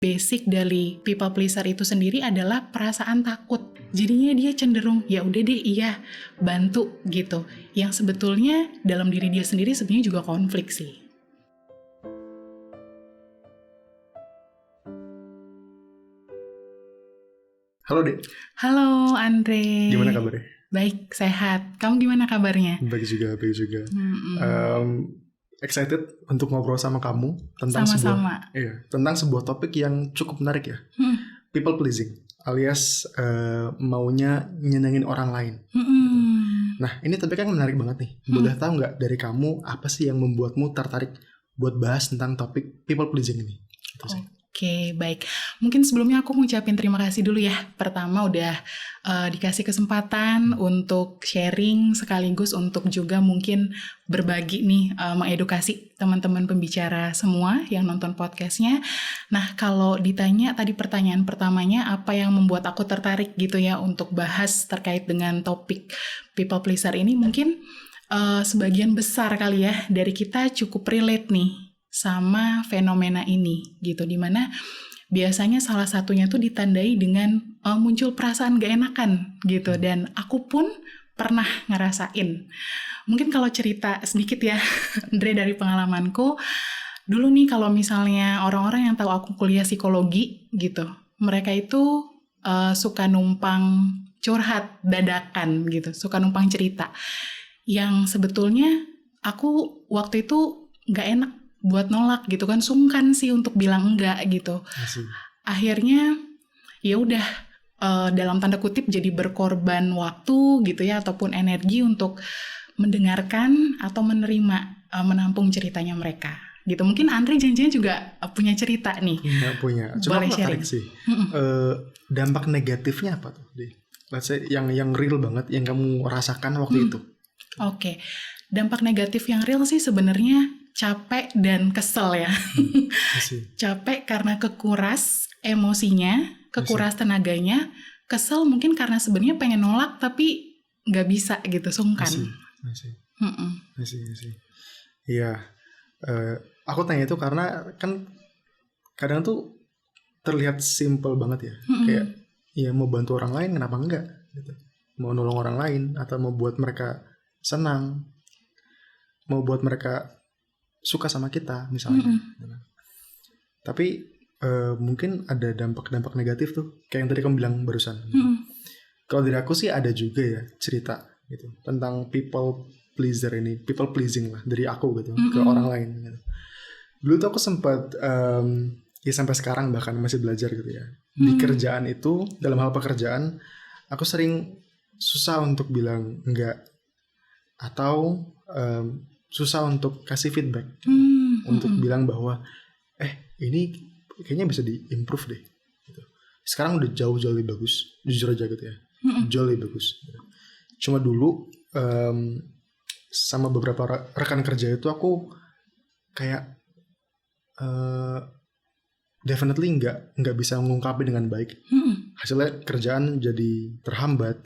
basic dari people pleaser itu sendiri adalah perasaan takut. Jadinya dia cenderung ya udah deh iya bantu gitu. Yang sebetulnya dalam diri dia sendiri sebenarnya juga konflik sih. Halo Dek. Halo Andre. Gimana kabarnya? Baik, sehat. Kamu gimana kabarnya? Baik juga. Excited untuk ngobrol sama kamu tentang Sama-sama. tentang sebuah topik yang cukup menarik ya. People pleasing, alias maunya nyenengin orang lain. Nah, ini topik yang menarik banget nih. Boleh tahu nggak dari kamu apa sih yang membuatmu tertarik buat bahas tentang topik people pleasing ini? Gitu sih. Oke, baik. Mungkin sebelumnya aku ngucapin terima kasih dulu ya. Pertama udah dikasih kesempatan untuk sharing sekaligus untuk juga mungkin berbagi nih, mengedukasi teman-teman pembicara semua yang nonton podcastnya. Nah, kalau ditanya tadi pertanyaan pertamanya apa yang membuat aku tertarik gitu ya untuk bahas terkait dengan topik people pleaser ini, mungkin sebagian besar kali ya dari kita cukup relate nih sama fenomena ini gitu, dimana biasanya salah satunya tuh ditandai dengan muncul perasaan gak enakan gitu, dan aku pun pernah ngerasain. Mungkin kalau cerita sedikit ya Andre, dari pengalamanku dulu nih, kalau misalnya orang-orang yang tahu aku kuliah psikologi gitu, mereka itu suka numpang curhat dadakan gitu, suka numpang cerita yang sebetulnya aku waktu itu gak enak buat nolak gitu kan, sungkan sih untuk bilang enggak gitu. Akhirnya ya udah dalam tanda kutip jadi berkorban waktu gitu ya, ataupun energi untuk mendengarkan atau menerima, menampung ceritanya mereka gitu. Mungkin Andre janjinya juga punya cerita nih. Punya. Cuma boleh aku tertarik sih. Dampak negatifnya apa tuh? Let's say yang real banget yang kamu rasakan waktu itu. Oke. Dampak negatif yang real sih sebenarnya capek dan kesel ya. Capek karena kekuras emosinya, kekuras tenaganya, kesel mungkin karena sebenarnya pengen nolak tapi nggak bisa gitu, sungkan. Iya, aku tanya itu karena kan kadang tuh terlihat simple banget ya, kayak ya mau bantu orang lain kenapa enggak gitu, mau nolong orang lain atau mau buat mereka senang, mau buat mereka suka sama kita misalnya. Tapi mungkin ada dampak-dampak negatif tuh kayak yang tadi kamu bilang barusan. Kalau dari aku sih ada juga ya cerita gitu tentang people pleaser ini, people pleasing lah dari aku gitu ke orang lain gitu. Dulu tuh aku sempat ya sampai sekarang bahkan masih belajar gitu ya. Di kerjaan itu, dalam hal pekerjaan aku sering susah untuk bilang enggak, atau susah untuk kasih feedback, untuk bilang bahwa ini kayaknya bisa di-improve deh gitu. Sekarang udah jauh lebih bagus, jujur aja gitu ya, jauh lebih bagus gitu. Cuma dulu sama beberapa rekan kerja itu aku kayak definitely nggak bisa mengungkapin dengan baik. Hasilnya kerjaan jadi terhambat,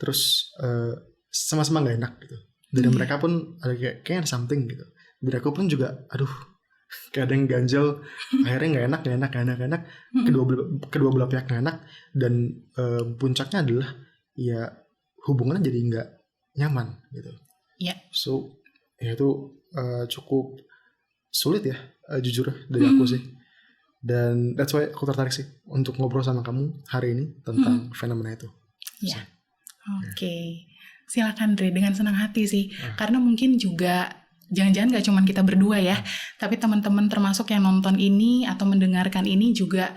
terus sama-sama nggak enak gitu. Dari mereka pun ada kayak ada something gitu. Dari aku pun juga aduh kayak ada yang ganjel. Akhirnya nggak enak. Kedua belah pihak nggak enak. Dan puncaknya adalah ya hubungannya jadi nggak nyaman gitu. So ya itu cukup sulit ya, jujur dari aku sih. Dan that's why aku tertarik sih untuk ngobrol sama kamu hari ini tentang fenomena itu. Oke. Silakan Dre, dengan senang hati sih. Karena mungkin juga jangan-jangan gak cuma kita berdua ya, tapi teman-teman termasuk yang nonton ini atau mendengarkan ini juga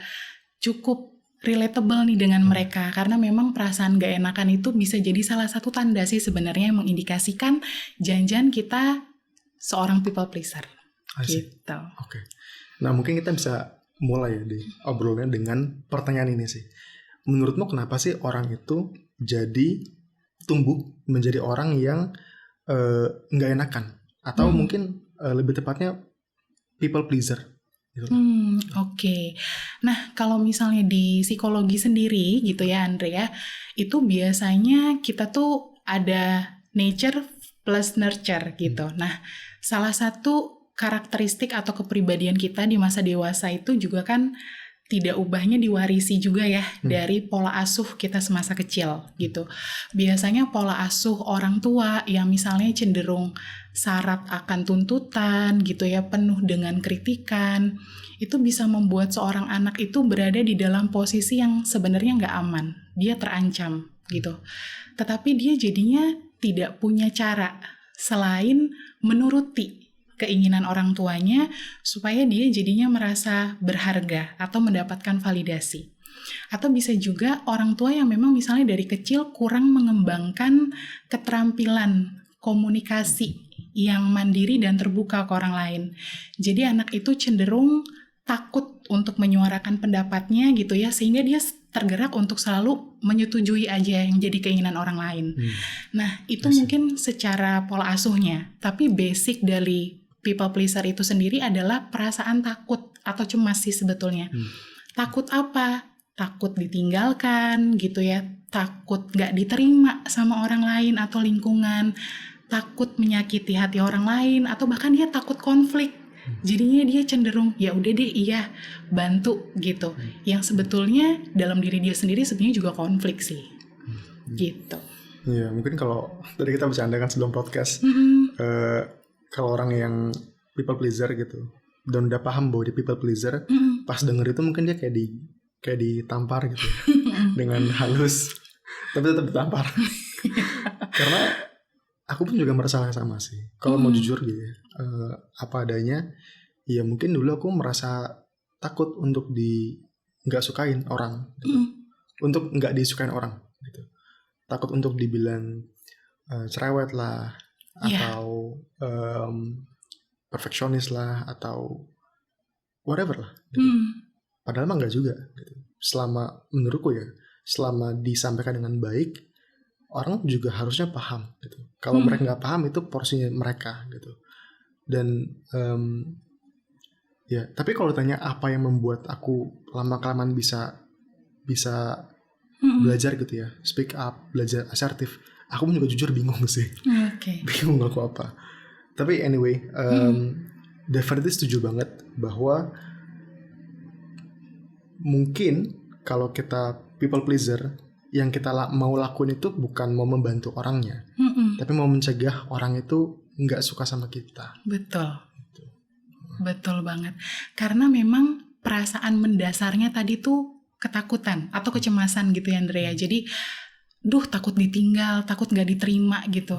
cukup relatable nih dengan mereka. Karena memang perasaan gak enakan itu bisa jadi salah satu tanda sih sebenarnya yang mengindikasikan jangan-jangan kita seorang people pleaser. Gitu. Oke. Nah mungkin kita bisa mulai di obrolannya dengan pertanyaan ini sih. Menurutmu kenapa sih orang itu jadi tumbuh menjadi orang yang nggak enakan, atau mungkin lebih tepatnya people pleaser gitu. Oke. Nah kalau misalnya di psikologi sendiri gitu ya Andre ya, itu biasanya kita tuh ada nature plus nurture gitu. Nah salah satu karakteristik atau kepribadian kita di masa dewasa itu juga kan tidak ubahnya diwarisi juga ya dari pola asuh kita semasa kecil gitu. Biasanya pola asuh orang tua yang misalnya cenderung syarat akan tuntutan gitu ya, penuh dengan kritikan, itu bisa membuat seorang anak itu berada di dalam posisi yang sebenarnya nggak aman. Dia terancam gitu. Tetapi dia jadinya tidak punya cara selain menuruti keinginan orang tuanya supaya dia jadinya merasa berharga atau mendapatkan validasi. Atau bisa juga orang tua yang memang misalnya dari kecil kurang mengembangkan keterampilan komunikasi yang mandiri dan terbuka ke orang lain. Jadi anak itu cenderung takut untuk menyuarakan pendapatnya gitu ya, sehingga dia tergerak untuk selalu menyetujui aja yang jadi keinginan orang lain. Nah, itu mungkin secara pola asuhnya. Tapi basic dari people pleaser itu sendiri adalah perasaan takut atau cemas sih sebetulnya. Takut apa? Takut ditinggalkan gitu ya, takut gak diterima sama orang lain atau lingkungan, takut menyakiti hati orang lain, atau bahkan dia takut konflik. Jadinya dia cenderung ya udah deh iya bantu gitu. Yang sebetulnya dalam diri dia sendiri sebenarnya juga konflik sih. Gitu. Iya, mungkin kalau tadi kita bercanda kan sebelum podcast, kalau orang yang people pleaser gitu dan udah paham bahwa dia people pleaser, pas denger itu mungkin dia kayak ditampar gitu ya, dengan halus, tapi tetap ditampar. Karena aku pun juga merasa sama sih. Kalau mau jujur gitu ya, apa adanya, ya mungkin dulu aku merasa takut untuk nggak sukain orang, gitu. Untuk nggak disukain orang, gitu. Takut untuk dibilang cerewet lah, atau perfeksionis lah, atau whatever lah. Gitu. Padahal mah nggak juga. Gitu. Menurutku ya, selama disampaikan dengan baik, orang juga harusnya paham gitu. Kalau mereka nggak paham itu porsinya mereka gitu. Dan ya, tapi kalau tanya apa yang membuat aku lama-kelamaan bisa belajar gitu ya, speak up, belajar asertif, aku pun juga jujur bingung sih. Bingung aku apa. Tapi anyway, definitely setuju banget bahwa mungkin kalau kita people pleaser, yang kita mau lakuin itu bukan mau membantu orangnya, tapi mau mencegah orang itu nggak suka sama kita. Betul, betul banget. Karena memang perasaan mendasarnya tadi tuh ketakutan atau kecemasan gitu ya Andrea. Jadi, takut ditinggal, takut nggak diterima gitu.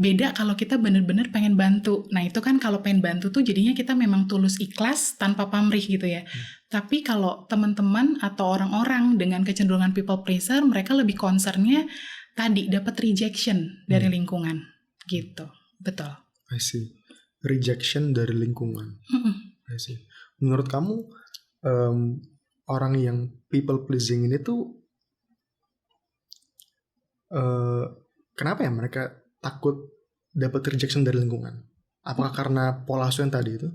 Beda kalau kita bener-bener pengen bantu. Nah itu kan kalau pengen bantu tuh jadinya kita memang tulus ikhlas tanpa pamrih gitu ya. Tapi kalau teman-teman atau orang-orang dengan kecenderungan people pleaser, mereka lebih concernnya tadi dapat rejection dari lingkungan gitu. Betul. I see. Rejection dari lingkungan. I see. Menurut kamu orang yang people pleasing ini tuh kenapa ya mereka takut dapat rejection dari lingkungan? Apakah karena pola asuh yang tadi itu?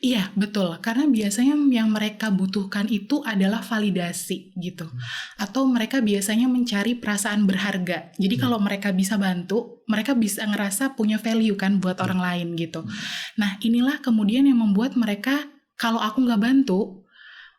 Iya, betul. Karena biasanya yang mereka butuhkan itu adalah validasi gitu. Atau mereka biasanya mencari perasaan berharga. Jadi kalau mereka bisa bantu, mereka bisa ngerasa punya value kan buat orang lain gitu. Nah, inilah kemudian yang membuat mereka, kalau aku nggak bantu,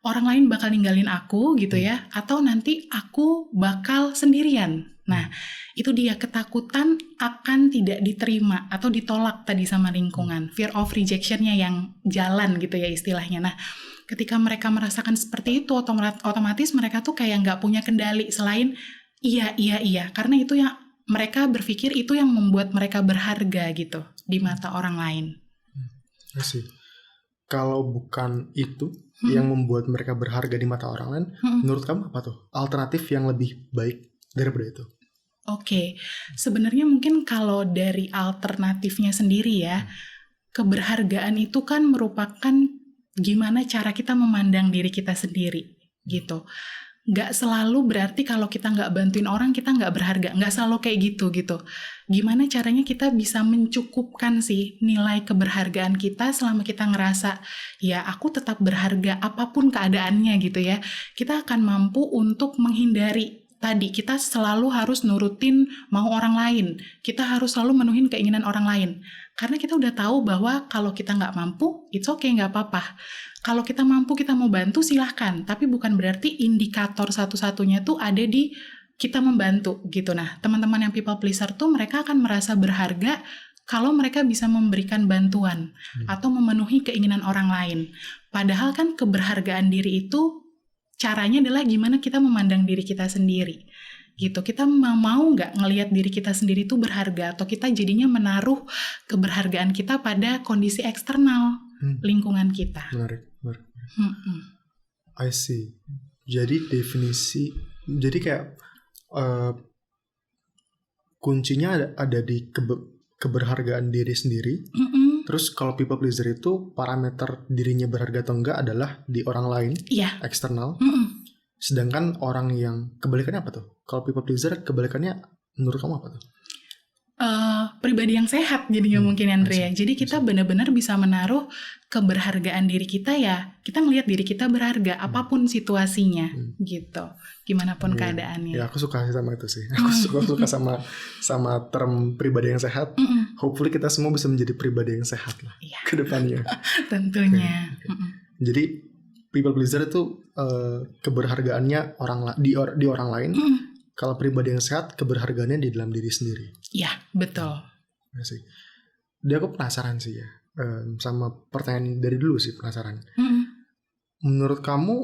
orang lain bakal ninggalin aku gitu ya. Atau nanti aku bakal sendirian. Nah, itu dia ketakutan akan tidak diterima atau ditolak tadi sama lingkungan. Fear of rejection-nya yang jalan gitu ya istilahnya. Nah, ketika mereka merasakan seperti itu, otomatis mereka tuh kayak nggak punya kendali selain iya. Karena itu yang mereka berpikir itu yang membuat mereka berharga gitu di mata orang lain. Asik. Kalau bukan itu yang membuat mereka berharga di mata orang lain, menurut kamu apa tuh alternatif yang lebih baik daripada itu? Oke, sebenarnya mungkin kalau dari alternatifnya sendiri ya, keberhargaan itu kan merupakan gimana cara kita memandang diri kita sendiri gitu. Nggak selalu berarti kalau kita nggak bantuin orang kita nggak berharga, nggak selalu kayak gitu. Gimana caranya kita bisa mencukupkan sih nilai keberhargaan kita selama kita ngerasa ya aku tetap berharga apapun keadaannya gitu ya. Kita akan mampu untuk menghindari tadi kita selalu harus nurutin mau orang lain. Kita harus selalu menuhin keinginan orang lain. Karena kita udah tahu bahwa kalau kita nggak mampu, it's okay, nggak apa-apa. Kalau kita mampu, kita mau bantu, silahkan. Tapi bukan berarti indikator satu-satunya tuh ada di kita membantu gitu. Nah, teman-teman yang people pleaser tuh mereka akan merasa berharga kalau mereka bisa memberikan bantuan atau memenuhi keinginan orang lain. Padahal kan keberhargaan diri itu caranya adalah gimana kita memandang diri kita sendiri. Gitu, kita mau nggak ngelihat diri kita sendiri itu berharga, atau kita jadinya menaruh keberhargaan kita pada kondisi eksternal lingkungan kita. Menarik. I see. Jadi jadi kayak kuncinya ada di keberhargaan diri sendiri. Terus kalau people pleaser itu parameter dirinya berharga atau enggak adalah di orang lain, eksternal. Sedangkan orang yang kebalikannya apa tuh? Kalau people pleaser kebalikannya menurut kamu apa tuh? Pribadi yang sehat jadinya mungkin Andre. Jadi kita benar-benar bisa menaruh keberhargaan diri kita ya. Kita ngelihat diri kita berharga apapun situasinya gitu. Gimana pun keadaannya. Ya aku suka sama itu sih. Aku suka sama term pribadi yang sehat. Hopefully kita semua bisa menjadi pribadi yang sehat lah ke depannya. Tentunya. Jadi people pleaser itu keberhargaannya di orang lain. Kalau pribadi yang sehat, keberhargaannya di dalam diri sendiri. Iya, betul. Ya sih. Dia aku penasaran sih ya, sama pertanyaan dari dulu sih penasaran. Menurut kamu,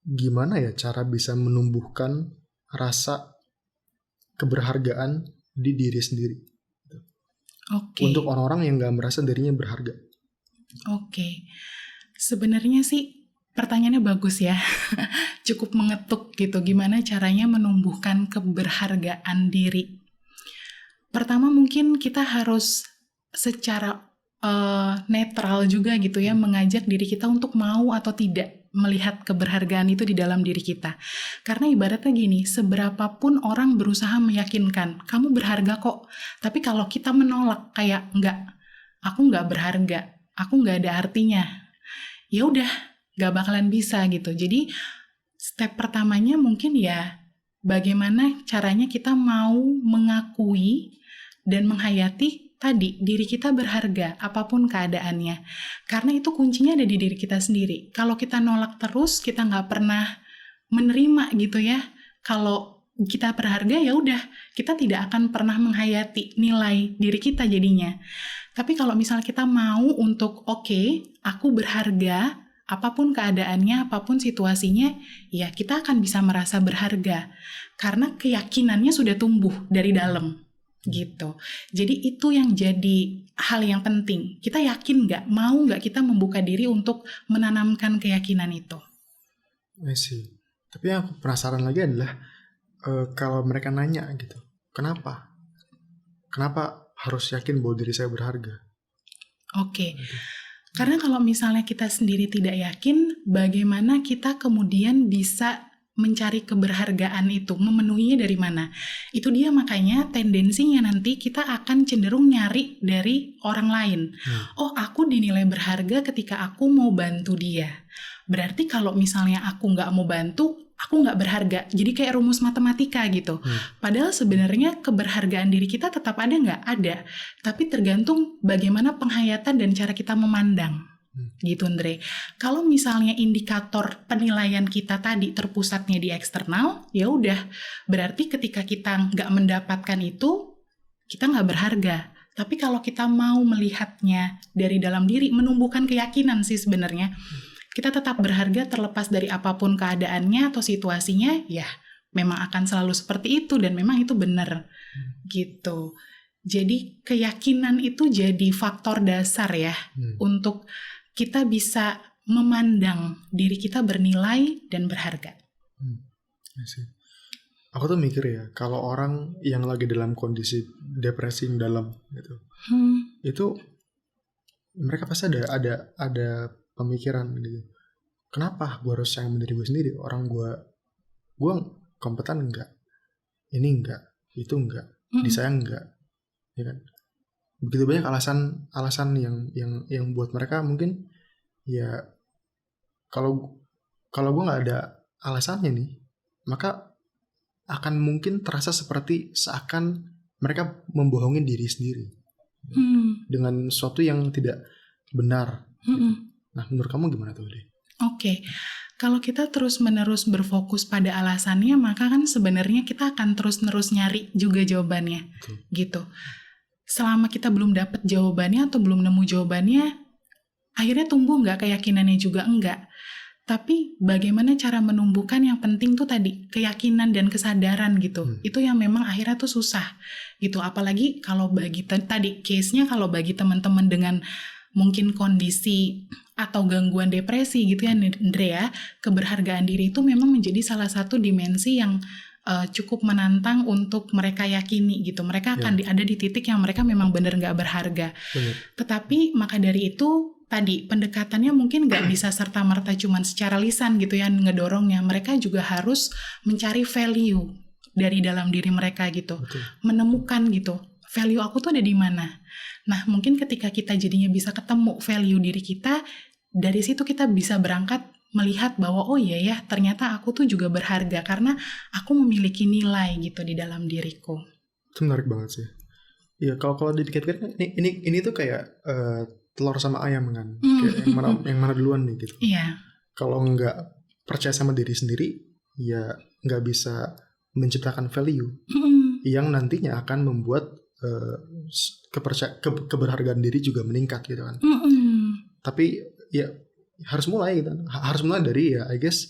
gimana ya cara bisa menumbuhkan rasa keberhargaan di diri sendiri? Untuk orang-orang yang nggak merasa dirinya berharga. Sebenarnya sih pertanyaannya bagus ya. Cukup mengetuk gitu. Gimana caranya menumbuhkan keberhargaan diri? Pertama mungkin kita harus secara netral juga gitu ya, mengajak diri kita untuk mau atau tidak melihat keberhargaan itu di dalam diri kita. Karena ibaratnya gini, seberapapun orang berusaha meyakinkan, kamu berharga kok. Tapi kalau kita menolak kayak enggak, aku enggak berharga, aku enggak ada artinya, ya udah gak bakalan bisa gitu. Jadi step pertamanya mungkin ya bagaimana caranya kita mau mengakui dan menghayati tadi diri kita berharga apapun keadaannya. Karena itu kuncinya ada di diri kita sendiri. Kalau kita nolak terus, kita gak pernah menerima gitu ya. Kalau kita berharga ya udah, kita tidak akan pernah menghayati nilai diri kita jadinya. Tapi kalau misalnya kita mau untuk oke, aku berharga, apapun keadaannya, apapun situasinya, ya kita akan bisa merasa berharga. Karena keyakinannya sudah tumbuh dari dalam, gitu. Jadi itu yang jadi hal yang penting. Kita yakin nggak, mau nggak kita membuka diri untuk menanamkan keyakinan itu? I see. Tapi yang aku penasaran lagi adalah, kalau mereka nanya gitu, kenapa harus yakin bahwa diri saya berharga? Karena kalau misalnya kita sendiri tidak yakin, bagaimana kita kemudian bisa mencari keberhargaan itu, memenuhinya dari mana? Itu dia makanya tendensinya nanti kita akan cenderung nyari dari orang lain. Oh, aku dinilai berharga ketika aku mau bantu dia. Berarti kalau misalnya aku nggak mau bantu, aku nggak berharga. Jadi kayak rumus matematika gitu. Padahal sebenarnya keberhargaan diri kita tetap ada nggak? Ada. Tapi tergantung bagaimana penghayatan dan cara kita memandang. Gitu Andre. Kalau misalnya indikator penilaian kita tadi terpusatnya di eksternal, ya udah. Berarti ketika kita nggak mendapatkan itu, kita nggak berharga. Tapi kalau kita mau melihatnya dari dalam diri, menumbuhkan keyakinan sih sebenarnya, kita tetap berharga terlepas dari apapun keadaannya atau situasinya, ya memang akan selalu seperti itu dan memang itu benar gitu. Jadi keyakinan itu jadi faktor dasar ya untuk kita bisa memandang diri kita bernilai dan berharga. Aku tuh mikir ya, kalau orang yang lagi dalam kondisi depresi yang dalam gitu, itu mereka pasti ada pemikiran gitu. Kenapa gue harus sayang diri gue sendiri? Orang gue kompeten enggak? Ini enggak, itu enggak, disayang enggak, ya kan? Begitu banyak alasan yang buat mereka mungkin ya kalau gue nggak ada alasannya nih, maka akan mungkin terasa seperti seakan mereka membohongi diri sendiri. dengan sesuatu yang tidak benar. Nah, menurut kamu gimana tuh, Deh? Oke. Kalau kita terus-menerus berfokus pada alasannya, maka kan sebenarnya kita akan terus-menerus nyari juga jawabannya. Gitu. Selama kita belum dapat jawabannya atau belum nemu jawabannya, akhirnya tumbuh nggak keyakinannya juga enggak. Tapi bagaimana cara menumbuhkan, yang penting tuh tadi keyakinan dan kesadaran gitu. Itu yang memang akhirnya tuh susah gitu. Apalagi kalau bagi tadi case-nya, kalau bagi teman-teman dengan mungkin kondisi atau gangguan depresi gitu ya Andrea, keberhargaan diri itu memang menjadi salah satu dimensi yang cukup menantang untuk mereka yakini gitu. Mereka akan ada di titik yang mereka memang benar nggak berharga. Tetapi maka dari itu tadi pendekatannya mungkin nggak bisa serta-merta cuman secara lisan gitu ya ngedorongnya. Mereka juga harus mencari value dari dalam diri mereka gitu. Menemukan gitu, value aku tuh ada di mana. Nah, mungkin ketika kita jadinya bisa ketemu value diri kita, dari situ kita bisa berangkat melihat bahwa oh iya ya, ternyata aku tuh juga berharga karena aku memiliki nilai gitu di dalam diriku. Itu menarik banget sih. Iya, kalau dipikir-pikir ini tuh kayak telur sama ayam kan. Kayak yang mana duluan nih gitu. Iya. Kalau nggak percaya sama diri sendiri, ya nggak bisa menciptakan value yang nantinya akan membuat keberhargaan diri juga meningkat gitu kan. Tapi ya harus mulai gitu. Harus mulai dari ya I guess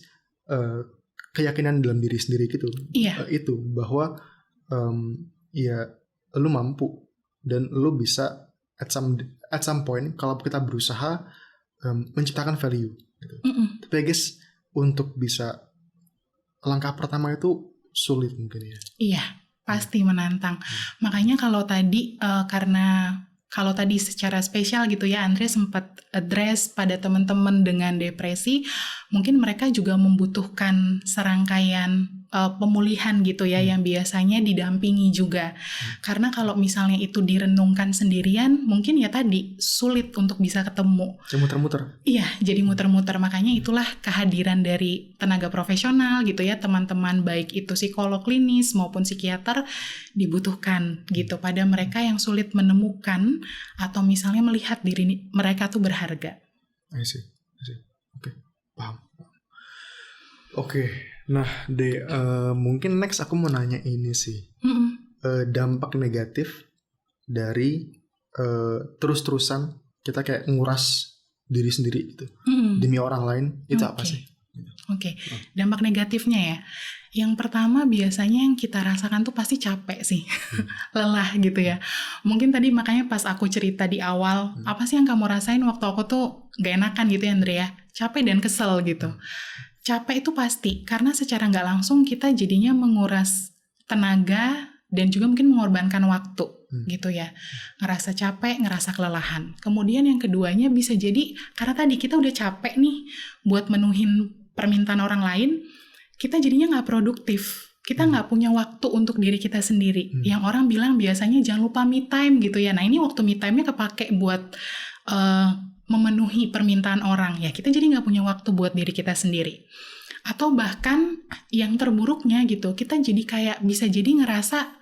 keyakinan dalam diri sendiri gitu. Itu bahwa ya lu mampu dan lu bisa at some point kalau kita berusaha menciptakan value gitu. Tapi I guess untuk bisa langkah pertama itu sulit mungkin ya. Iya. Pasti menantang. Makanya kalau tadi kalau tadi secara spesial gitu ya, Andre sempat address pada teman-teman dengan depresi, mungkin mereka juga membutuhkan serangkaian pemulihan gitu ya, yang biasanya didampingi juga. Karena kalau misalnya itu direnungkan sendirian, mungkin ya tadi sulit untuk bisa ketemu. Jadi muter-muter. Iya, jadi muter-muter. Makanya itulah kehadiran dari tenaga profesional gitu ya, teman-teman baik itu psikolog klinis maupun psikiater dibutuhkan gitu pada mereka yang sulit menemukan atau misalnya melihat diri mereka tuh berharga. I see. Oke, paham. Oke, nah mungkin next aku mau nanya ini sih. Dampak negatif dari terus-terusan kita kayak nguras diri sendiri gitu demi orang lain, itu apa sih? Oke. Dampak negatifnya ya. Yang pertama biasanya yang kita rasakan tuh pasti capek sih. Lelah gitu ya. Mungkin tadi makanya pas aku cerita di awal, apa sih yang kamu rasain waktu aku tuh gak enakan gitu ya Andrea? Capek dan kesel gitu. Capek itu pasti, karena secara gak langsung kita jadinya menguras tenaga dan juga mungkin mengorbankan waktu gitu ya. Ngerasa capek, ngerasa kelelahan. Kemudian yang keduanya bisa jadi karena tadi kita udah capek nih buat menuhin permintaan orang lain, kita jadinya nggak produktif. Kita nggak punya waktu untuk diri kita sendiri. Yang orang bilang biasanya jangan lupa me time gitu ya. Nah ini waktu me time-nya kepake buat memenuhi permintaan orang. Ya kita jadi nggak punya waktu buat diri kita sendiri. Atau bahkan yang terburuknya gitu, kita jadi kayak bisa jadi ngerasa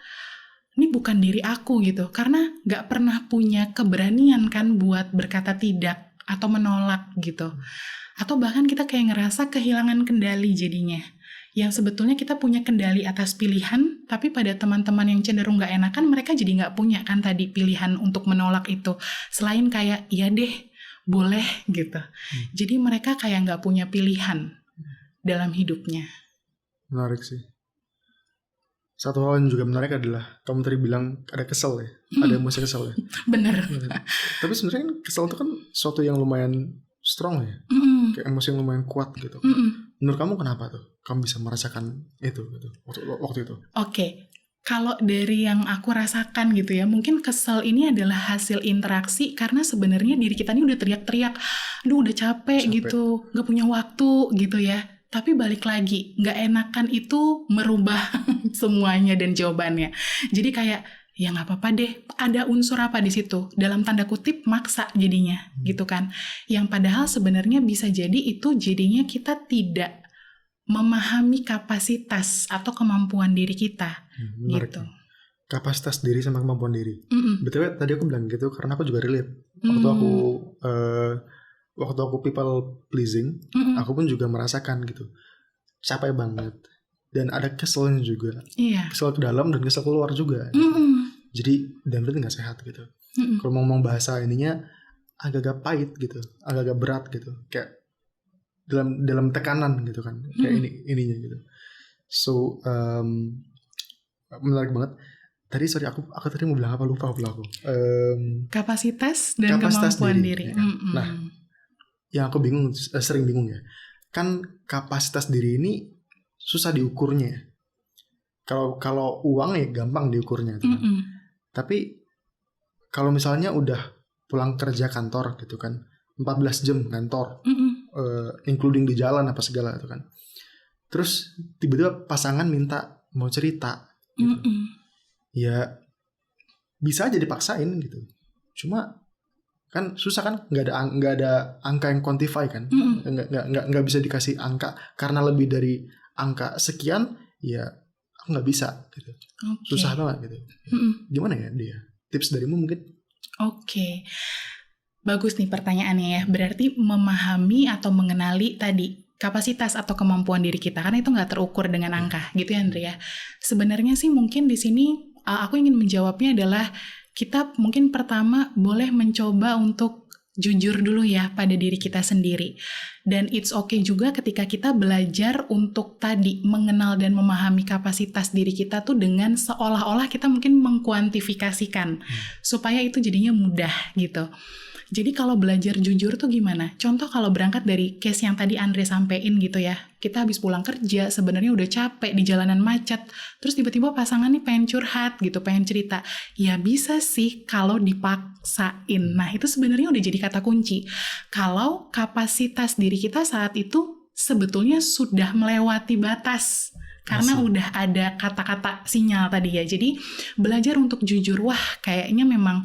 ini bukan diri aku gitu. Karena nggak pernah punya keberanian kan buat berkata tidak atau menolak gitu. Atau bahkan kita kayak ngerasa kehilangan kendali jadinya. Yang sebetulnya kita punya kendali atas pilihan, tapi pada teman-teman yang cenderung gak enakan, mereka jadi gak punya kan tadi pilihan untuk menolak itu. Selain kayak, iya deh, boleh gitu. Jadi mereka kayak gak punya pilihan dalam hidupnya. Menarik sih. Satu hal yang juga menarik adalah, kamu tadi bilang ada kesel ya, ada emosi kesel ya. Bener. Tapi sebenarnya kesel itu kan sesuatu yang lumayan strong ya, kayak emosi yang lumayan kuat gitu. Menurut kamu kenapa tuh kamu bisa merasakan itu gitu, waktu itu? Oke. Kalau dari yang aku rasakan gitu ya, mungkin kesel ini adalah hasil interaksi karena sebenarnya diri kita ini udah teriak-teriak, aduh udah capek gitu, gak punya waktu gitu ya. Tapi balik lagi, gak enakan itu merubah semuanya dan jawabannya. Jadi kayak ya nggak apa-apa deh, ada unsur apa di situ, dalam tanda kutip maksa jadinya gitu kan, yang padahal sebenarnya bisa jadi itu jadinya kita tidak memahami kapasitas atau kemampuan diri kita gitu. kapasitas diri sama kemampuan diri. Betul, tadi aku bilang gitu karena aku juga relate. Waktu aku people pleasing, aku pun juga merasakan gitu. Capek banget. Dan ada keselnya juga. Kesel ke dalam dan kesel keluar juga. Gitu. Jadi dan berarti gak sehat gitu. Kalau mau ngomong bahasa ininya agak-agak pahit gitu. Agak-agak berat gitu. Kayak dalam tekanan gitu kan. Kayak ininya gitu. So menarik banget. Tadi sorry aku tadi mau bilang apa, lupa aku. Kapasitas dan kemampuan diri. Ya kan? Nah, yang aku sering bingung ya. Kan kapasitas diri ini susah diukurnya ya. Kalau uang ya gampang diukurnya gitu kan. Tapi kalau misalnya udah pulang kerja kantor gitu kan, 14 jam kantor, including di jalan apa segala gitu kan. Terus tiba-tiba pasangan minta mau cerita gitu. Ya bisa aja dipaksain gitu. Cuma kan susah kan, nggak ada angka yang quantify kan, nggak bisa dikasih angka karena lebih dari angka sekian ya aku nggak bisa gitu. Susah banget gitu. Gimana ya dia? Tips darimu mungkin? Oke. Bagus nih pertanyaannya ya. Berarti memahami atau mengenali tadi kapasitas atau kemampuan diri kita, karena itu nggak terukur dengan angka gitu ya Andre ya. Sebenarnya sih mungkin di sini aku ingin menjawabnya adalah kita mungkin pertama boleh mencoba untuk jujur dulu ya pada diri kita sendiri. Dan it's okay juga ketika kita belajar untuk tadi mengenal dan memahami kapasitas diri kita tuh dengan seolah-olah kita mungkin mengkuantifikasikan supaya itu jadinya mudah gitu. Jadi kalau belajar jujur tuh gimana? Contoh kalau berangkat dari case yang tadi Andre sampein gitu ya. Kita habis pulang kerja, sebenarnya udah capek di jalanan macet. Terus tiba-tiba pasangan nih pengen curhat gitu, pengen cerita. Ya bisa sih kalau dipaksain. Nah itu sebenarnya udah jadi kata kunci. Kalau kapasitas diri kita saat itu sebetulnya sudah melewati batas. Karena udah ada kata-kata sinyal tadi ya. Jadi belajar untuk jujur, wah kayaknya memang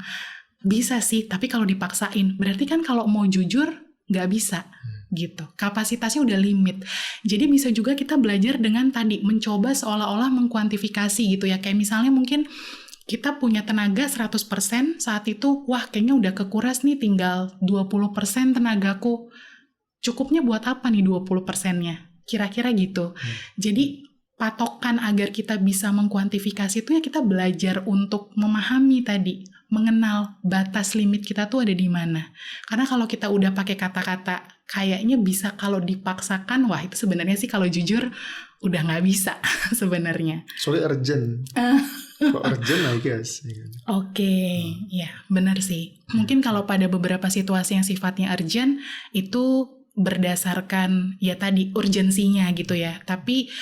bisa sih, tapi kalau dipaksain, berarti kan kalau mau jujur nggak bisa gitu. Kapasitasnya udah limit. Jadi bisa juga kita belajar dengan tadi mencoba seolah-olah mengkuantifikasi gitu ya. Kayak misalnya mungkin kita punya tenaga 100% saat itu, wah kayaknya udah kekuras nih, tinggal 20% tenagaku. Cukupnya buat apa nih 20%-nya? Kira-kira gitu. Jadi patokan agar kita bisa mengkuantifikasi itu ya kita belajar untuk memahami tadi, mengenal batas limit kita tuh ada di mana. Karena kalau kita udah pakai kata-kata kayaknya bisa kalau dipaksakan, wah itu sebenarnya sih kalau jujur udah nggak bisa sebenarnya. Soalnya urgent. Kok urgent I guess. Oke, ya benar sih. Mungkin kalau pada beberapa situasi yang sifatnya urgent itu berdasarkan ya tadi urgensinya gitu ya. Tapi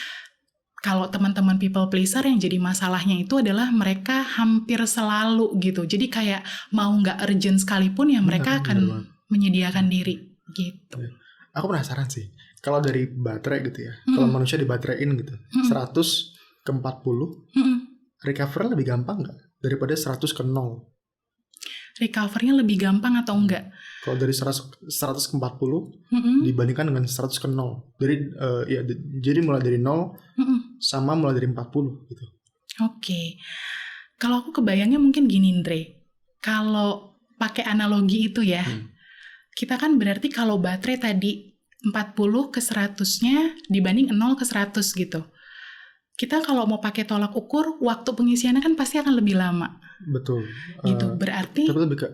kalau teman-teman people pleaser yang jadi masalahnya itu adalah mereka hampir selalu gitu. Jadi kayak mau nggak urgent sekalipun ya mereka akan menyediakan diri gitu. Aku penasaran sih. Kalau dari baterai gitu ya. Kalau manusia dibateraiin gitu. 100 ke 40 recover lebih gampang nggak? Daripada 100 ke 0? Recovernya lebih gampang atau enggak? Kalau dari 100 ke 40 dibandingkan dengan 100 ke 0. Jadi mulai dari 0 sama mulai dari 40 gitu. Oke. Kalau aku kebayangnya mungkin gini Andre. Kalau pakai analogi itu ya. Kita kan berarti kalau baterai tadi 40 ke 100-nya dibanding 0 ke 100 gitu. Kita kalau mau pakai tolak ukur, waktu pengisiannya kan pasti akan lebih lama. Betul. Gitu, berarti... Tapi lebih ke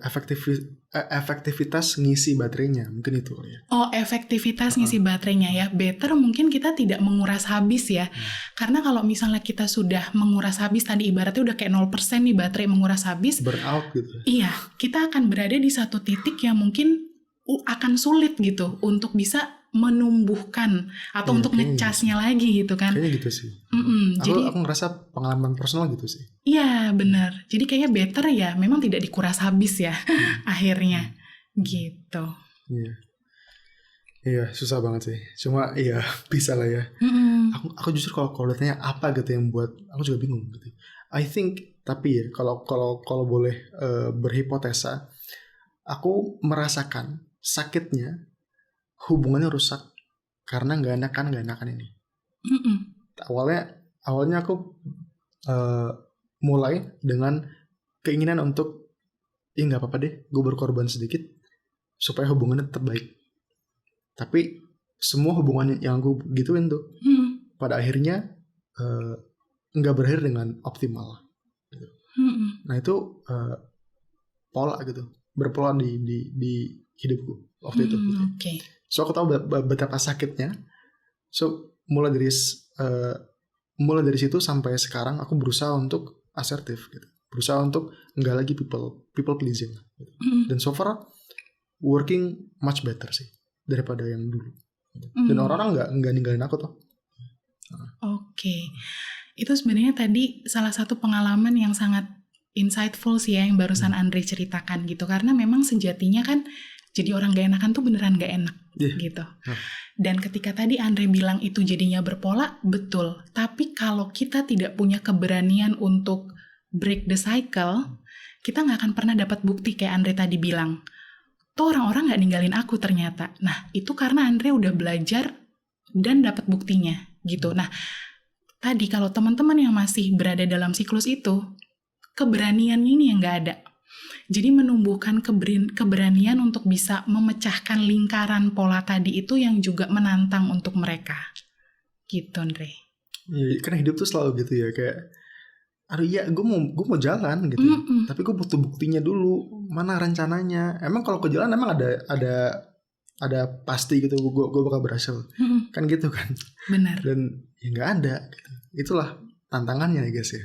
efektivitas ngisi baterainya, mungkin itu ya. Oh, efektivitas ngisi baterainya ya. Better mungkin kita tidak menguras habis ya. Karena kalau misalnya kita sudah menguras habis, tadi ibaratnya udah kayak 0% nih baterai menguras habis. Burnout gitu. Iya, kita akan berada di satu titik yang mungkin akan sulit gitu untuk bisa menumbuhkan atau untuk ngecasnya lagi gitu kan. Kayaknya gitu sih. Aku ngerasa pengalaman personal gitu sih. Iya benar. Jadi kayaknya better ya memang tidak dikuras habis ya akhirnya gitu. Iya susah banget sih. Cuma iya bisa lah ya. Aku justru kalau ditanya apa gitu yang buat aku juga bingung gitu. I think tapi ya kalau boleh berhipotesa, aku merasakan sakitnya hubungannya rusak karena nggak enakan ini. Awalnya aku mulai dengan keinginan untuk nggak apa-apa deh, gue berkorban sedikit supaya hubungannya tetap baik. Tapi semua hubungan yang gue gituin tuh pada akhirnya nggak berakhir dengan optimal gitu. Nah itu pola gitu, berpola di hidupku waktu itu gitu. Okay. So aku tahu betapa sakitnya. So mulai dari situ sampai sekarang aku berusaha untuk asertif gitu, berusaha untuk nggak lagi people pleasing gitu. Dan so far working much better sih daripada yang dulu. Dan orang-orang nggak ninggalin aku tuh. Oke. Itu sebenarnya tadi salah satu pengalaman yang sangat insightful sih ya yang barusan Andre ceritakan gitu, karena memang sejatinya kan jadi orang gak enakan tuh beneran gak enak gitu. Dan ketika tadi Andre bilang itu jadinya berpola, betul. Tapi kalau kita tidak punya keberanian untuk break the cycle, kita gak akan pernah dapat bukti kayak Andre tadi bilang. Tuh orang-orang gak ninggalin aku ternyata. Nah itu karena Andre udah belajar dan dapat buktinya gitu. Nah tadi kalau teman-teman yang masih berada dalam siklus itu, keberaniannya ini yang gak ada. Jadi menumbuhkan keberanian untuk bisa memecahkan lingkaran pola tadi itu yang juga menantang untuk mereka. Gitu, Andre. Ya, karena hidup tuh selalu gitu ya, kayak aduh ya gue mau jalan gitu. Tapi gue butuh buktinya dulu. Mana rencananya? Emang kalau ke jalan emang ada pasti gitu gue bakal berhasil. Kan gitu kan. Benar. Dan ya nggak ada gitu. Itulah tantangannya ya guys ya.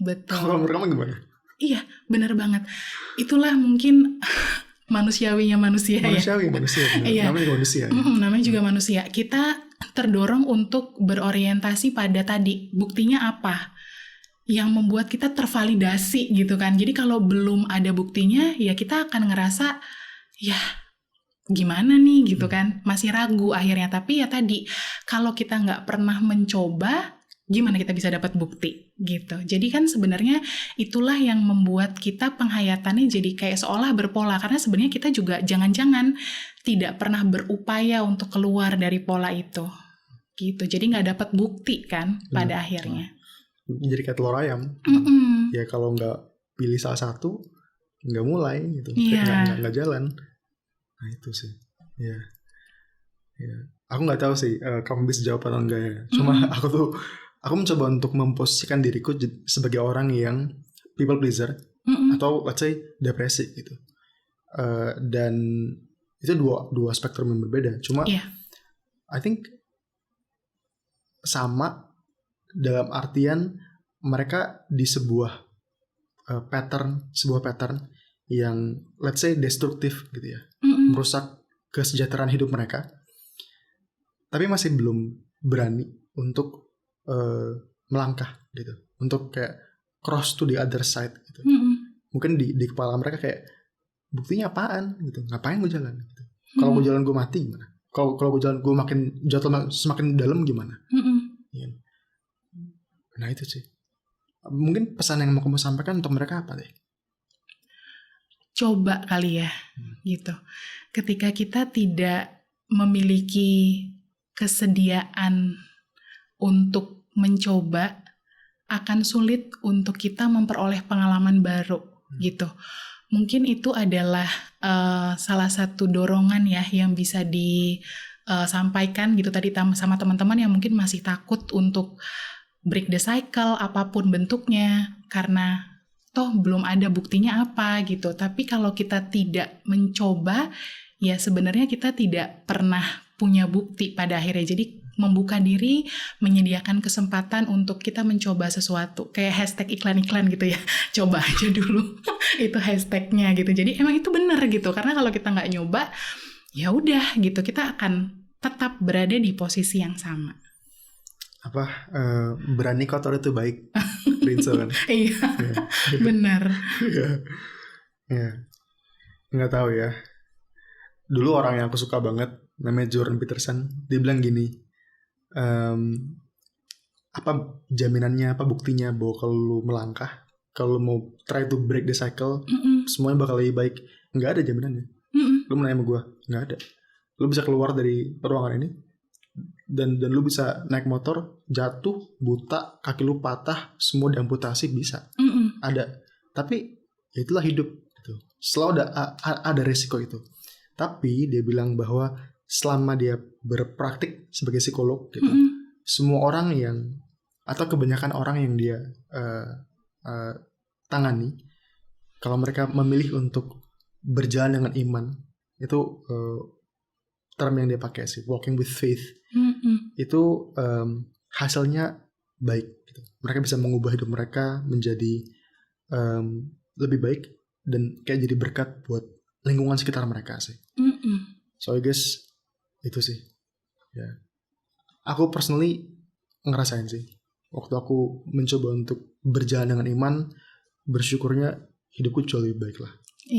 Betul. Kalau menurut kamu gimana? Iya, benar banget. Itulah mungkin manusiawinya manusia ya. Manusia. Iya. Namanya juga manusia. Ya? Namanya juga manusia. Kita terdorong untuk berorientasi pada tadi. Buktinya apa? Yang membuat kita tervalidasi gitu kan. Jadi kalau belum ada buktinya, ya kita akan ngerasa, ya gimana nih gitu kan. Masih ragu akhirnya. Tapi ya tadi, kalau kita nggak pernah mencoba, gimana kita bisa dapat bukti gitu. Jadi kan sebenarnya itulah yang membuat kita penghayatannya jadi kayak seolah berpola, karena sebenarnya kita juga jangan-jangan tidak pernah berupaya untuk keluar dari pola itu gitu. Jadi nggak dapat bukti kan pada akhirnya. Jadi kayak telur ayam. Ya kalau nggak pilih salah satu, nggak mulai gitu. Nggak jalan. Nah itu sih. Ya. Aku nggak tahu sih kamu bisa jawab atau enggak ya. Cuma aku mencoba untuk memposisikan diriku sebagai orang yang people pleaser atau let's say depresi gitu. Dan itu dua spektrum yang berbeda. Cuma I think sama dalam artian mereka di sebuah pattern yang let's say destruktif gitu ya. Merusak kesejahteraan hidup mereka. Tapi masih belum berani untuk melangkah gitu, untuk kayak cross to the other side gitu. Mungkin di kepala mereka kayak buktinya apaan gitu, ngapain gue jalan gitu. Kalau gue jalan gue mati gimana? Kalau gue jalan gue makin jatuh semakin dalam gimana? Ya. Nah itu sih. Mungkin pesan yang mau kamu sampaikan untuk mereka apa deh? Coba kali ya gitu. Ketika kita tidak memiliki kesediaan untuk mencoba, akan sulit untuk kita memperoleh pengalaman baru gitu. Mungkin itu adalah salah satu dorongan ya yang bisa disampaikan gitu tadi sama teman-teman yang mungkin masih takut untuk break the cycle apapun bentuknya karena toh belum ada buktinya apa gitu. Tapi kalau kita tidak mencoba, ya sebenarnya kita tidak pernah punya bukti pada akhirnya. Jadi membuka diri, menyediakan kesempatan untuk kita mencoba sesuatu. Kayak hashtag iklan-iklan gitu ya. Coba aja dulu. Itu hashtagnya gitu. Jadi emang itu benar gitu. Karena kalau kita nggak nyoba, ya udah gitu. Kita akan tetap berada di posisi yang sama. Berani kotor itu baik. Rinso kan? Iya, benar. Iya. Nggak tahu ya. Dulu orang yang aku suka banget, namanya Jordan Peterson, dia bilang gini, apa jaminannya, apa buktinya bahwa kalau lu melangkah, kalau lu mau try to break the cycle, semuanya bakal lebih baik. Nggak ada jaminannya. Lu menanya sama gue, nggak ada. Lu bisa keluar dari ruangan ini, Dan lu bisa naik motor, jatuh, buta, kaki lu patah, semua diamputasi bisa. Ada. Tapi itulah hidup gitu. Selalu ada resiko itu. Tapi dia bilang bahwa selama dia berpraktik sebagai psikolog gitu, semua orang yang atau kebanyakan orang yang dia tangani, kalau mereka memilih untuk berjalan dengan iman, itu term yang dia pakai sih, walking with faith, itu hasilnya baik gitu. Mereka bisa mengubah hidup mereka menjadi lebih baik dan kayak jadi berkat buat lingkungan sekitar mereka sih. So I guess itu sih ya. Aku personally ngerasain sih waktu aku mencoba untuk berjalan dengan iman, bersyukurnya hidupku jauh lebih baik lah.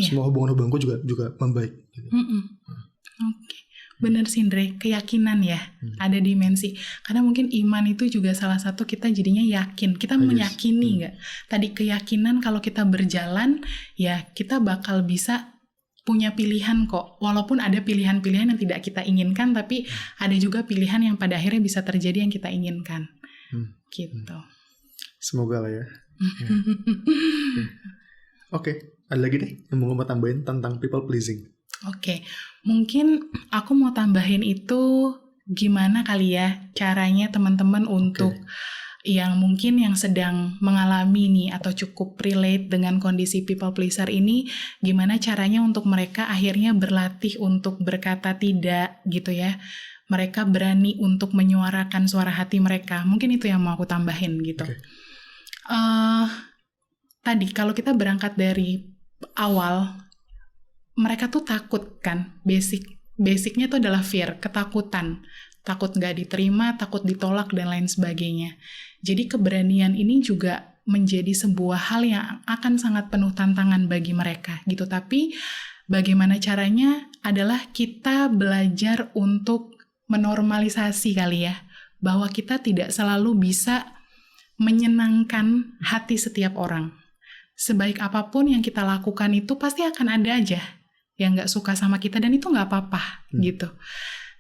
Semua hubungan-hubunganku juga membaik gitu. Oke. Bener sih Andre, keyakinan ya, ada dimensi. Karena mungkin iman itu juga salah satu kita jadinya yakin, kita meyakini nggak? Tadi keyakinan kalau kita berjalan, ya kita bakal bisa punya pilihan kok. Walaupun ada pilihan-pilihan yang tidak kita inginkan, tapi ada juga pilihan yang pada akhirnya bisa terjadi yang kita inginkan. Gitu. Semoga lah ya. Oke, ada lagi deh yang mau tambahin tentang people pleasing. Oke, mungkin aku mau tambahin itu gimana kali ya caranya teman-teman untuk yang mungkin yang sedang mengalami nih atau cukup relate dengan kondisi people pleaser ini, gimana caranya untuk mereka akhirnya berlatih untuk berkata tidak gitu ya. Mereka berani untuk menyuarakan suara hati mereka. Mungkin itu yang mau aku tambahin gitu. Tadi kalau kita berangkat dari awal, mereka tuh takut kan, basicnya tuh adalah fear, ketakutan, takut gak diterima, takut ditolak, dan lain sebagainya. Jadi keberanian ini juga menjadi sebuah hal yang akan sangat penuh tantangan bagi mereka gitu. Tapi bagaimana caranya adalah kita belajar untuk menormalisasi kali ya, bahwa kita tidak selalu bisa menyenangkan hati setiap orang. Sebaik apapun yang kita lakukan itu pasti akan ada aja yang gak suka sama kita, dan itu gak apa-apa gitu.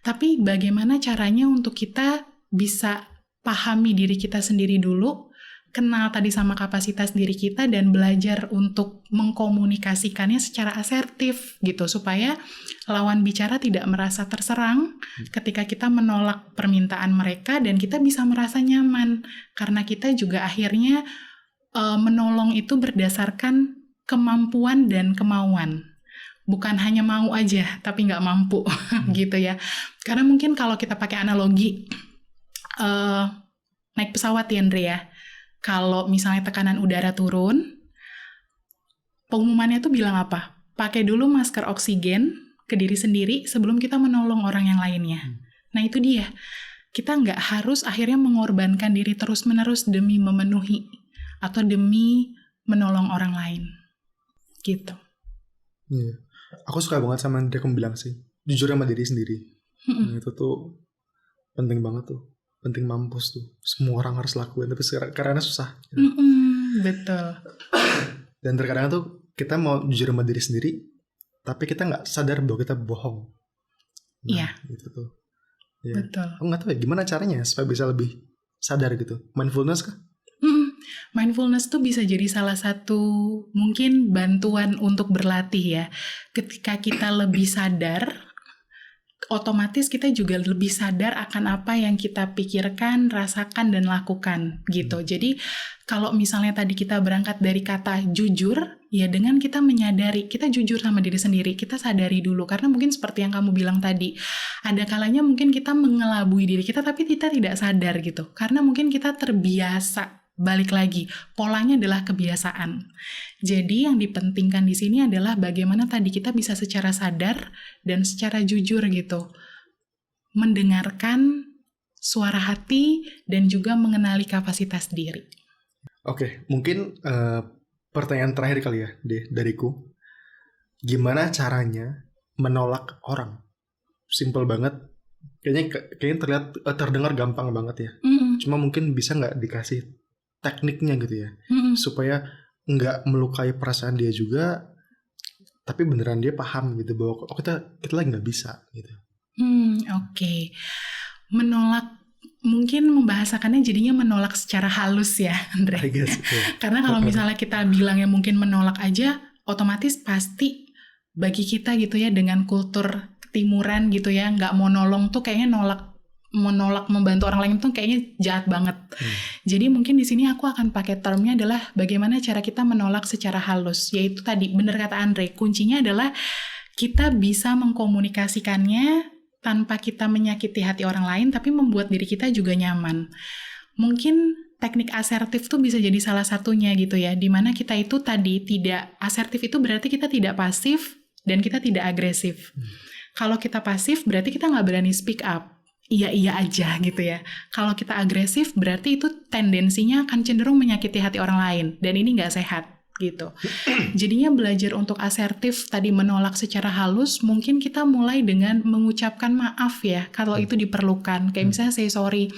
Tapi bagaimana caranya untuk kita bisa pahami diri kita sendiri dulu, kenal tadi sama kapasitas diri kita, dan belajar untuk mengkomunikasikannya secara asertif gitu, supaya lawan bicara tidak merasa terserang ketika kita menolak permintaan mereka, dan kita bisa merasa nyaman karena kita juga akhirnya menolong itu berdasarkan kemampuan dan kemauan. Bukan hanya mau aja, tapi nggak mampu, gitu ya. Karena mungkin kalau kita pakai analogi, naik pesawat ya Andre ya, kalau misalnya tekanan udara turun, pengumumannya tuh bilang apa? Pakai dulu masker oksigen ke diri sendiri sebelum kita menolong orang yang lainnya. Nah itu dia, kita nggak harus akhirnya mengorbankan diri terus-menerus demi memenuhi, atau demi menolong orang lain, gitu. Iya. Aku suka banget sama yang dia bilang sih, jujur sama diri sendiri. Itu tuh penting banget tuh, penting mampus tuh. Semua orang harus lakuin, tapi karena susah. Betul. Dan terkadang tuh kita mau jujur sama diri sendiri, tapi kita nggak sadar bahwa kita bohong. Nah, gitu tuh. Ya. Betul. Aku nggak tahu ya gimana caranya supaya bisa lebih sadar gitu. Mindfulness kah? Mindfulness tuh bisa jadi salah satu mungkin bantuan untuk berlatih ya. Ketika kita lebih sadar, otomatis kita juga lebih sadar akan apa yang kita pikirkan, rasakan, dan lakukan gitu. Jadi kalau misalnya tadi kita berangkat dari kata jujur, ya dengan kita menyadari, kita jujur sama diri sendiri, kita sadari dulu. Karena mungkin seperti yang kamu bilang tadi, ada kalanya mungkin kita mengelabui diri kita, tapi kita tidak sadar gitu. Karena mungkin kita terbiasa. Balik lagi, polanya adalah kebiasaan. Jadi yang dipentingkan di sini adalah bagaimana tadi kita bisa secara sadar dan secara jujur gitu mendengarkan suara hati dan juga mengenali kapasitas diri. Oke, mungkin pertanyaan terakhir kali ya dariku. Gimana caranya menolak orang? Simple banget. Kayaknya terdengar gampang banget ya. Cuma mungkin bisa nggak dikasih tekniknya gitu ya, supaya nggak melukai perasaan dia juga, tapi beneran dia paham gitu bahwa kita lagi nggak bisa gitu. Oke. menolak, mungkin membahasakannya jadinya menolak secara halus ya, Andre. I guess, Karena kalau misalnya kita bilangnya mungkin menolak aja, otomatis pasti bagi kita gitu ya, dengan kultur timuran gitu ya, nggak mau nolong tuh kayaknya menolak membantu orang lain tuh kayaknya jahat banget. Jadi mungkin di sini aku akan pakai termnya adalah bagaimana cara kita menolak secara halus, yaitu tadi benar kata Andre, kuncinya adalah kita bisa mengkomunikasikannya tanpa kita menyakiti hati orang lain, tapi membuat diri kita juga nyaman. Mungkin teknik asertif tuh bisa jadi salah satunya gitu ya, dimana kita itu tadi tidak asertif, itu berarti kita tidak pasif dan kita tidak agresif. Kalau kita pasif berarti kita nggak berani speak up, iya aja gitu ya. Kalau kita agresif berarti itu tendensinya akan cenderung menyakiti hati orang lain, dan ini nggak sehat gitu. Jadinya belajar untuk asertif tadi, menolak secara halus, mungkin kita mulai dengan mengucapkan maaf ya kalau itu diperlukan. Kayak misalnya say sorry,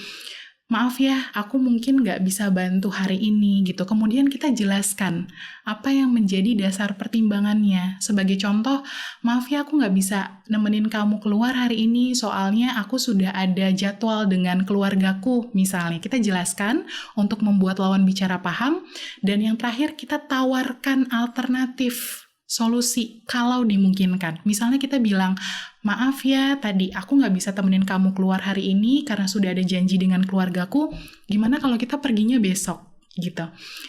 maaf ya, aku mungkin nggak bisa bantu hari ini gitu. Kemudian kita jelaskan apa yang menjadi dasar pertimbangannya. Sebagai contoh, maaf ya aku nggak bisa nemenin kamu keluar hari ini, soalnya aku sudah ada jadwal dengan keluargaku misalnya. Kita jelaskan untuk membuat lawan bicara paham. Dan yang terakhir, kita tawarkan alternatif solusi kalau dimungkinkan. Misalnya kita bilang, maaf ya tadi aku nggak bisa temenin kamu keluar hari ini karena sudah ada janji dengan keluargaku, gimana kalau kita perginya besok gitu.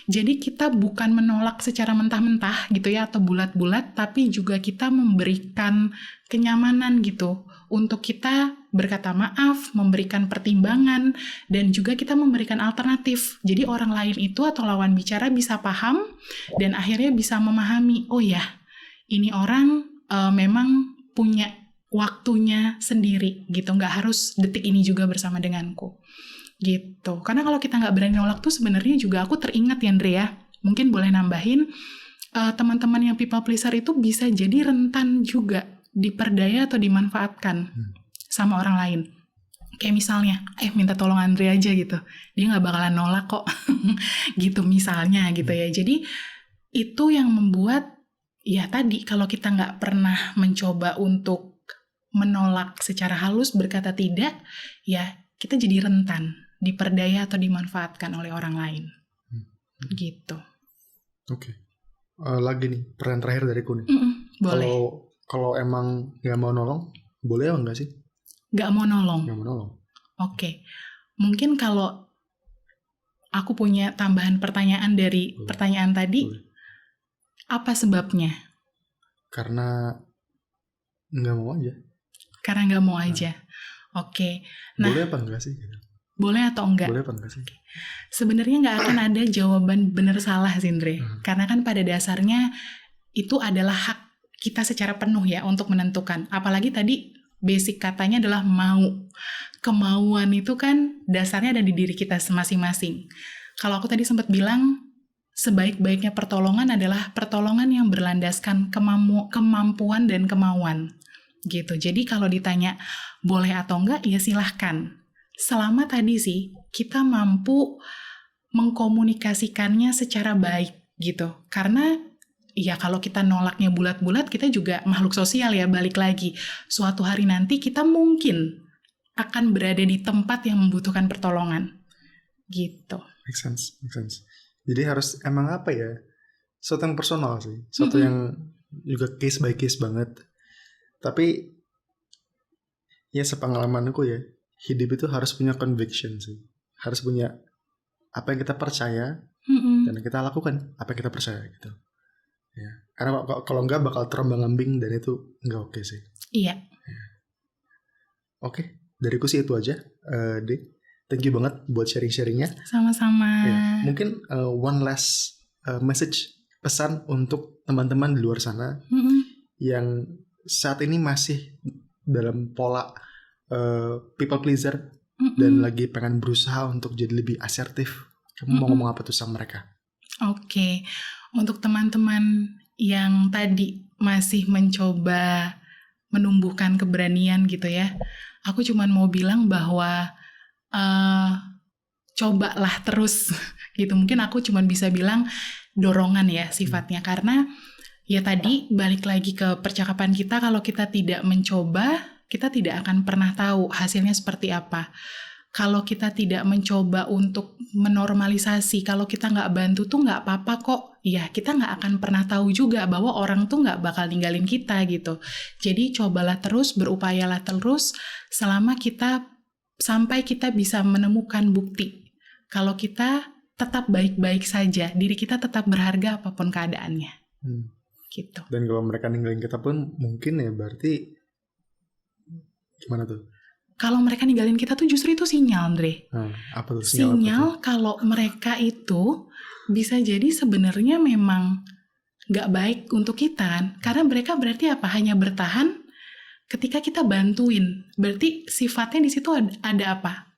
Jadi kita bukan menolak secara mentah-mentah gitu ya, atau bulat-bulat, tapi juga kita memberikan kenyamanan gitu untuk kita berkata maaf, memberikan pertimbangan, dan juga kita memberikan alternatif. Jadi orang lain itu atau lawan bicara bisa paham dan akhirnya bisa memahami, oh ya, ini orang memang punya waktunya sendiri gitu, nggak harus detik ini juga bersama denganku gitu. Karena kalau kita nggak berani nolak tuh sebenarnya juga aku teringat ya Andre ya, mungkin boleh nambahin, teman-teman yang people pleaser itu bisa jadi rentan juga diperdaya atau dimanfaatkan sama orang lain. Kayak misalnya, minta tolong Andre aja gitu, dia nggak bakalan nolak kok gitu misalnya gitu ya. Jadi itu yang membuat ya tadi, kalau kita nggak pernah mencoba untuk menolak secara halus, berkata tidak, ya kita jadi rentan diperdaya atau dimanfaatkan oleh orang lain. Gitu. Oke. Lagi nih, pertanyaan terakhir dariku nih. Boleh. Kalau emang nggak mau nolong, boleh apa enggak sih? Nggak mau nolong? Nggak mau nolong. Oke. Mungkin kalau aku punya tambahan pertanyaan dari pertanyaan tadi, apa sebabnya? Karena nggak mau aja. Karena nggak mau aja. Oke. Nah, boleh apa enggak sih? Boleh atau enggak? Boleh apa enggak sih? Sebenarnya nggak akan ada jawaban benar salah, Zindre. Karena kan pada dasarnya itu adalah hak kita secara penuh ya untuk menentukan. Apalagi tadi basic katanya adalah mau. Kemauan itu kan dasarnya ada di diri kita masing-masing. Kalau aku tadi sempat bilang, sebaik-baiknya pertolongan adalah pertolongan yang berlandaskan kemampuan dan kemauan. Gitu. Jadi kalau ditanya boleh atau enggak, ya silahkan. Selama tadi sih kita mampu mengkomunikasikannya secara baik gitu. Karena ya kalau kita nolaknya bulat-bulat, kita juga makhluk sosial ya, balik lagi. Suatu hari nanti kita mungkin akan berada di tempat yang membutuhkan pertolongan. Gitu. Make sense. Jadi harus emang apa ya, sesuatu yang personal sih. Sesuatu yang juga case by case banget. Tapi ya sepengalamanku ya, hidup itu harus punya conviction sih. Harus punya apa yang kita percaya dan kita lakukan apa yang kita percaya gitu. Ya. Karena kalau enggak bakal terombang-ambing dan itu enggak oke sih. Iya. Ya. Oke, dariku sih itu aja. Thank you banget buat sharing-sharingnya. Sama-sama. Ya. Mungkin one last message, pesan untuk teman-teman di luar sana yang saat ini masih dalam pola people pleaser dan lagi pengen berusaha untuk jadi lebih asertif. Kamu mau ngomong apa tuh sama mereka? Oke. Untuk teman-teman yang tadi masih mencoba menumbuhkan keberanian gitu ya, aku cuma mau bilang bahwa cobalah terus gitu. Mungkin aku cuma bisa bilang dorongan ya sifatnya, karena ya tadi balik lagi ke percakapan kita, kalau kita tidak mencoba, kita tidak akan pernah tahu hasilnya seperti apa. Kalau kita tidak mencoba untuk menormalisasi, kalau kita nggak bantu tuh nggak apa-apa kok. Ya, kita nggak akan pernah tahu juga bahwa orang tuh nggak bakal ninggalin kita gitu. Jadi cobalah terus, berupayalah terus sampai kita bisa menemukan bukti. Kalau kita tetap baik-baik saja, diri kita tetap berharga apapun keadaannya. Gitu. Dan kalau mereka ninggalin kita pun mungkin ya berarti gimana tuh? Kalau mereka ninggalin kita tuh justru itu sinyal, Andre. Apa tuh? Sinyal kalau mereka itu bisa jadi sebenarnya memang nggak baik untuk kita. Karena mereka berarti apa? Hanya bertahan ketika kita bantuin. Berarti sifatnya di situ ada apa?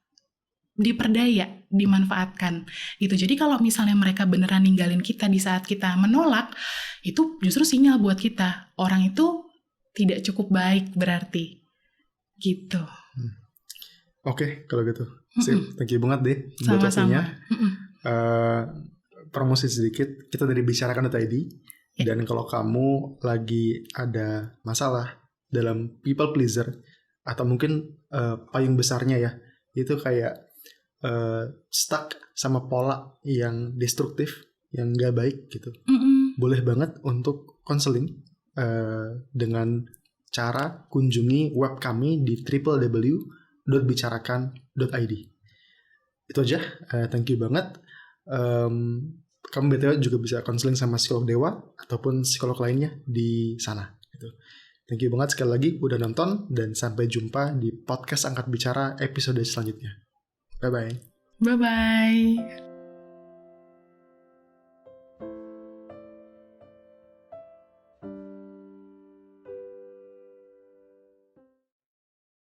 Diperdaya, dimanfaatkan. Gitu. Jadi kalau misalnya mereka beneran ninggalin kita di saat kita menolak, itu justru sinyal buat kita. Orang itu tidak cukup baik berarti. Gitu. Oke, kalau gitu. Sip, thank you banget deh buat waktunya. Promosi sedikit, kita dari bicarakan.id. Dan kalau kamu lagi ada masalah dalam people pleaser, atau mungkin payung besarnya ya, itu kayak stuck sama pola yang destruktif, yang gak baik gitu. Boleh banget untuk konseling dengan cara kunjungi web kami di www.bicarakan.id. Itu aja, thank you banget. Kamu BTW juga bisa konseling sama psikolog Dewa ataupun psikolog lainnya di sana gitu. Thank you banget sekali lagi udah nonton, dan sampai jumpa di podcast Angkat Bicara episode selanjutnya. Bye-bye. Bye-bye.